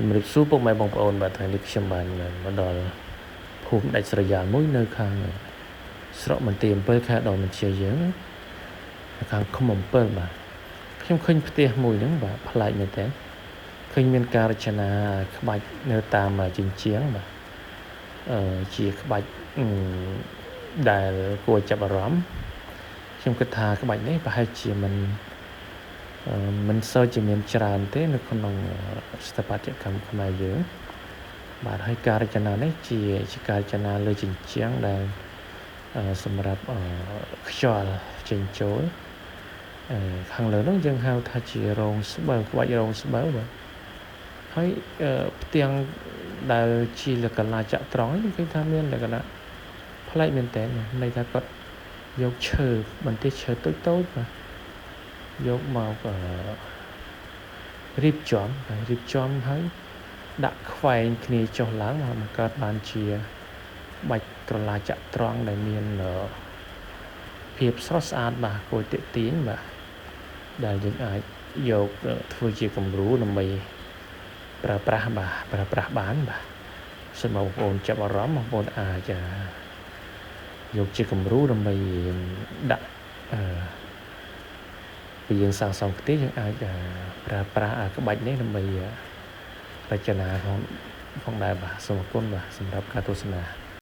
ជំរាបសួរពុកម៉ែបងប្អូនបាទថ្ងៃនេះខ្ញុំបានមកដល់ភូមិដាច់ស្រយាលមួយនៅខាងស្រុកមន្ទីរ7ខេត្តដលមានជ័យយើងខាងឃុំ7បាទខ្ញុំឃើញផ្ទះមួយហ្នឹងបាទប្លែកមែនតើឃើញមានការរចនាក្បាច់នៅតាមជញ្ជាំងបាទជាក្បាច់ដែលគួរចាប់អារម្មណ៍ខ្ញុំគិតថាក្បាច់នេះប្រហែលជាមិនសូវជាមានច្រើនទេនៅក្នុងស្ថាបត្យកម្មខ្មែរយើងបាទហើយការរចនានេះជាការរចនាលើជញ្ជាំងដែលសម្រាប់ខ្យល់ចេញចូលខាងលើនោះយើងហៅថាជារោងស្បូវក្បាច់រោងស្បូវបាទហើយផ្ទាំងដែលជាលក្ខណៈចត្រង្គនេះគឺថាមានលក្ខណៈប្លែកមែនតើន័យថាគាត់យកឈើបន្ទះឈើតូចបាទយកមករៀបចំហើយដាក់ខ្វែងគ្នាចុះឡើងមកបង្កើតបានជាបាច់ក្រឡាចត្រង្គដែលមានភាពស្រស់ស្អាតបាទគួរទាក់ទាញបាទដែលយើងអាចយកធ្វើជាគំរូដើម្បីប្រើប្រាស់បានបាទសូមបងប្អូនចាប់អារម្មណ៍បងប្អូនអាចយកជាគំរូដើម្បីដាក់ពេលយើងសាងសង់ផ្ទះយើងអាចប្រើប្រាស់ក្បាច់នេះដើម្បីរចនាផងដែរបាទសូមអរគុណបាទសម្រាប់ការទស្សនា